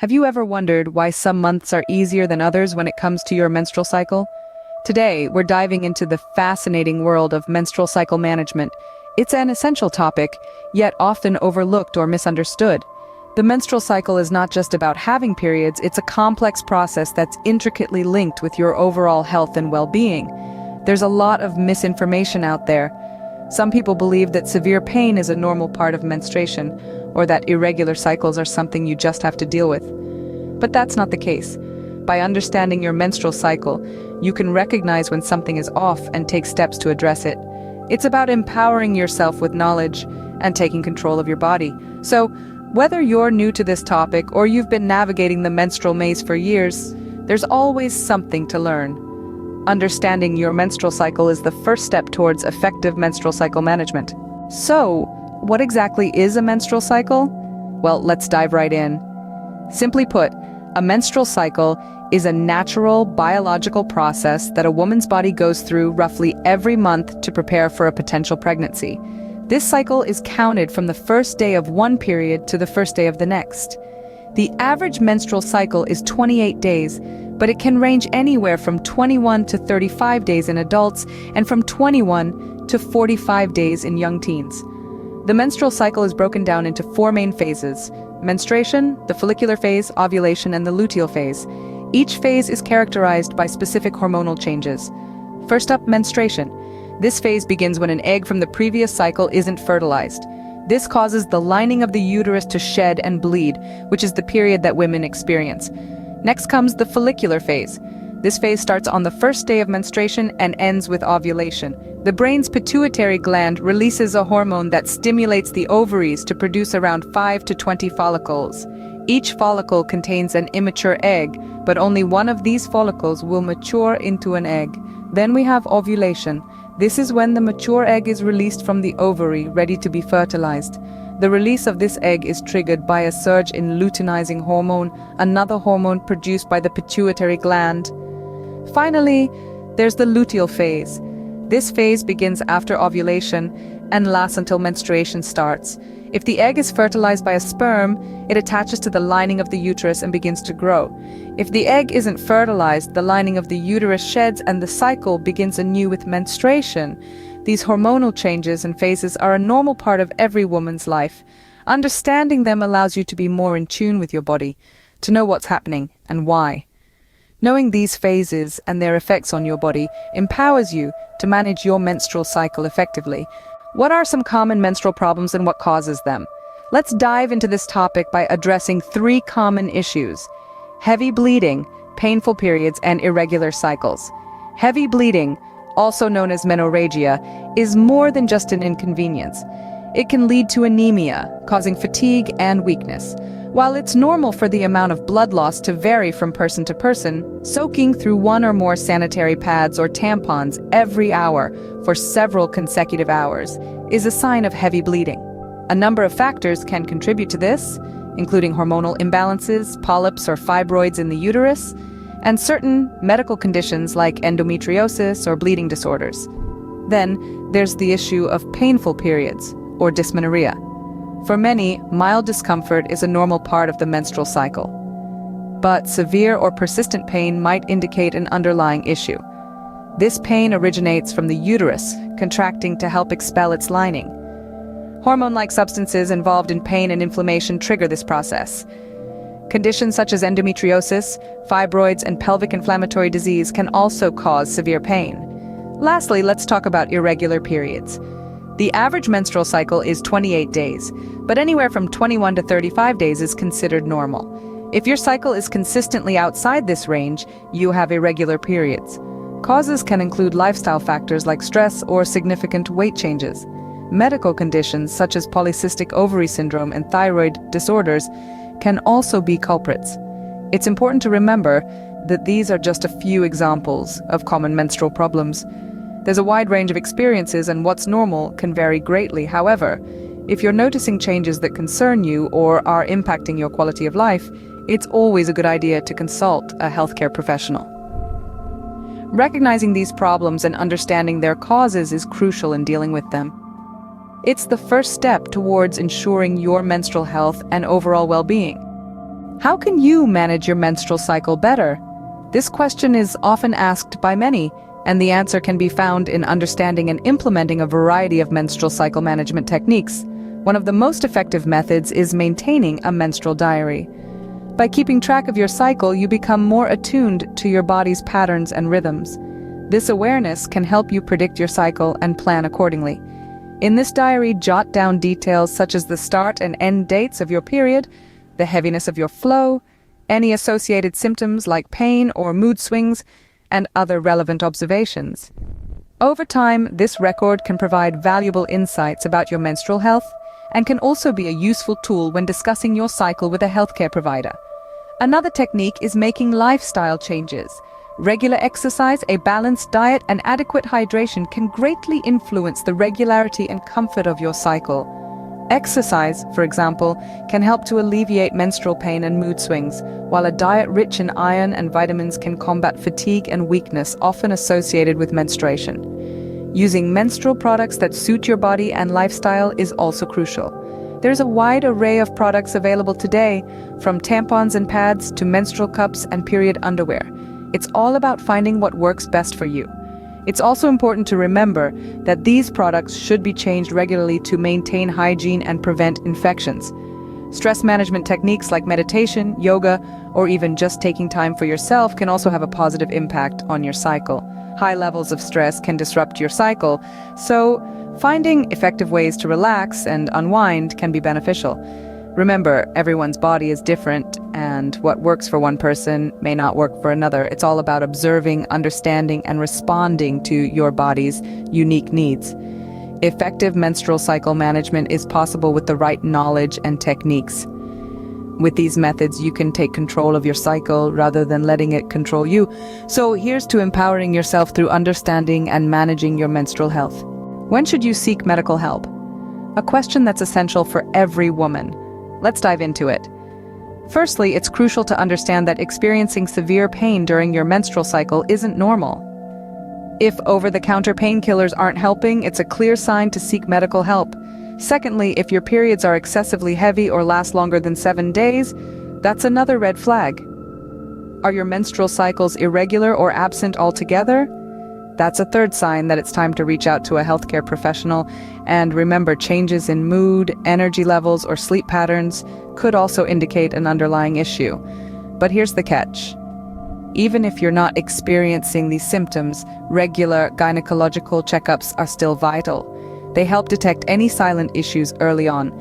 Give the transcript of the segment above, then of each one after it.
Have you ever wondered why some months are easier than others when it comes to your menstrual cycle? Today, we're diving into the fascinating world of menstrual cycle management. It's an essential topic, yet often overlooked or misunderstood. The menstrual cycle is not just about having periods, it's a complex process that's intricately linked with your overall health and well-being. There's a lot of misinformation out there. Some people believe that severe pain is a normal part of menstruation, or that irregular cycles are something you just have to deal with. But that's not the case. By understanding your menstrual cycle, you can recognize when something is off and take steps to address it. It's about empowering yourself with knowledge and taking control of your body. So, whether you're new to this topic or you've been navigating the menstrual maze for years, there's always something to learn. Understanding your menstrual cycle is the first step towards effective menstrual cycle management. So, what exactly is a menstrual cycle? Well, let's dive right in. Simply put, a menstrual cycle is a natural biological process that a woman's body goes through roughly every month to prepare for a potential pregnancy. This cycle is counted from the first day of one period to the first day of the next. The average menstrual cycle is 28 days, but it can range anywhere from 21 to 35 days in adults and from 21 to 45 days in young teens. The menstrual cycle is broken down into four main phases: menstruation, the follicular phase, ovulation, and the luteal phase. Each phase is characterized by specific hormonal changes. First up, menstruation. This phase begins when an egg from the previous cycle isn't fertilized. This causes the lining of the uterus to shed and bleed, which is the period that women experience. Next comes the follicular phase. This phase starts on the first day of menstruation and ends with ovulation. The brain's pituitary gland releases a hormone that stimulates the ovaries to produce around 5 to 20 follicles. Each follicle contains an immature egg, but only one of these follicles will mature into an egg. Then we have ovulation. This is when the mature egg is released from the ovary, ready to be fertilized. The release of this egg is triggered by a surge in luteinizing hormone, another hormone produced by the pituitary gland. Finally, there's the luteal phase. This phase begins after ovulation and lasts until menstruation starts. If the egg is fertilized by a sperm, it attaches to the lining of the uterus and begins to grow. If the egg isn't fertilized, the lining of the uterus sheds and the cycle begins anew with menstruation. These hormonal changes and phases are a normal part of every woman's life. Understanding them allows you to be more in tune with your body, to know what's happening and why. Knowing these phases and their effects on your body empowers you to manage your menstrual cycle effectively. What are some common menstrual problems and what causes them? Let's dive into this topic by addressing three common issues: heavy bleeding, painful periods, and irregular cycles. Heavy bleeding, also known as menorrhagia, is more than just an inconvenience. It can lead to anemia, causing fatigue and weakness. While it's normal for the amount of blood loss to vary from person to person, soaking through one or more sanitary pads or tampons every hour for several consecutive hours is a sign of heavy bleeding. A number of factors can contribute to this, including hormonal imbalances, polyps or fibroids in the uterus, and certain medical conditions like endometriosis or bleeding disorders. Then, there's the issue of painful periods, or dysmenorrhea. For many, mild discomfort is a normal part of the menstrual cycle. But severe or persistent pain might indicate an underlying issue. This pain originates from the uterus, contracting to help expel its lining. Hormone-like substances involved in pain and inflammation trigger this process. Conditions such as endometriosis, fibroids, and pelvic inflammatory disease can also cause severe pain. Lastly, let's talk about irregular periods. The average menstrual cycle is 28 days, but anywhere from 21 to 35 days is considered normal. If your cycle is consistently outside this range, you have irregular periods. Causes can include lifestyle factors like stress or significant weight changes. Medical conditions such as polycystic ovary syndrome and thyroid disorders can also be culprits. It's important to remember that these are just a few examples of common menstrual problems. There's a wide range of experiences, and what's normal can vary greatly. However, if you're noticing changes that concern you or are impacting your quality of life, it's always a good idea to consult a healthcare professional. Recognizing these problems and understanding their causes is crucial in dealing with them. It's the first step towards ensuring your menstrual health and overall well-being. How can you manage your menstrual cycle better? This question is often asked by many, and the answer can be found in understanding and implementing a variety of menstrual cycle management techniques. One of the most effective methods is maintaining a menstrual diary. By keeping track of your cycle, you become more attuned to your body's patterns and rhythms. This awareness can help you predict your cycle and plan accordingly. In this diary, jot down details such as the start and end dates of your period, the heaviness of your flow, any associated symptoms like pain or mood swings, and other relevant observations. Over time, this record can provide valuable insights about your menstrual health and can also be a useful tool when discussing your cycle with a healthcare provider. Another technique is making lifestyle changes. Regular exercise, a balanced diet, and adequate hydration can greatly influence the regularity and comfort of your cycle. Exercise, for example, can help to alleviate menstrual pain and mood swings, while a diet rich in iron and vitamins can combat fatigue and weakness often associated with menstruation. Using menstrual products that suit your body and lifestyle is also crucial. There's a wide array of products available today, from tampons and pads to menstrual cups and period underwear. It's all about finding what works best for you. It's also important to remember that these products should be changed regularly to maintain hygiene and prevent infections. Stress management techniques like meditation, yoga, or even just taking time for yourself can also have a positive impact on your cycle. High levels of stress can disrupt your cycle, so finding effective ways to relax and unwind can be beneficial. Remember, everyone's body is different, and what works for one person may not work for another. It's all about observing, understanding, and responding to your body's unique needs. Effective menstrual cycle management is possible with the right knowledge and techniques. With these methods, you can take control of your cycle rather than letting it control you. So here's to empowering yourself through understanding and managing your menstrual health. When should you seek medical help? A question that's essential for every woman. Let's dive into it. Firstly, it's crucial to understand that experiencing severe pain during your menstrual cycle isn't normal. If over-the-counter painkillers aren't helping, it's a clear sign to seek medical help. Secondly, if your periods are excessively heavy or last longer than 7 days, that's another red flag. Are your menstrual cycles irregular or absent altogether? That's a third sign that it's time to reach out to a healthcare professional. And remember, changes in mood, energy levels, or sleep patterns could also indicate an underlying issue. But here's the catch. Even if you're not experiencing these symptoms, regular gynecological checkups are still vital. They help detect any silent issues early on,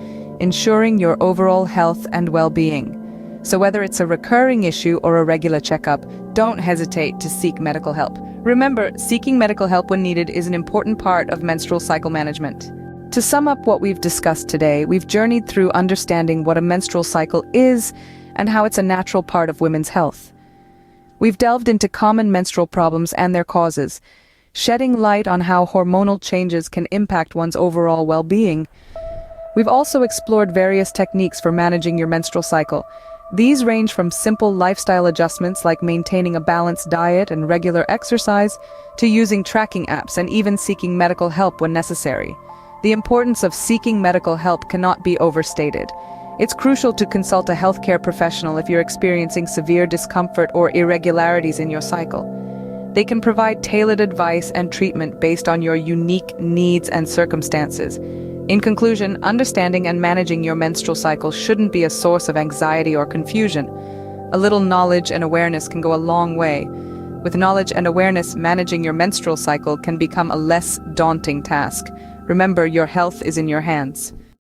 ensuring your overall health and well-being. So whether it's a recurring issue or a regular checkup, don't hesitate to seek medical help. Remember, seeking medical help when needed is an important part of menstrual cycle management. To sum up what we've discussed today, we've journeyed through understanding what a menstrual cycle is and how it's a natural part of women's health. We've delved into common menstrual problems and their causes, shedding light on how hormonal changes can impact one's overall well-being. We've also explored various techniques for managing your menstrual cycle. These range from simple lifestyle adjustments like maintaining a balanced diet and regular exercise to using tracking apps and even seeking medical help when necessary. The importance of seeking medical help cannot be overstated. It's crucial to consult a healthcare professional if you're experiencing severe discomfort or irregularities in your cycle. They can provide tailored advice and treatment based on your unique needs and circumstances. In conclusion, understanding and managing your menstrual cycle shouldn't be a source of anxiety or confusion. A little knowledge and awareness can go a long way. With knowledge and awareness, managing your menstrual cycle can become a less daunting task. Remember, your health is in your hands.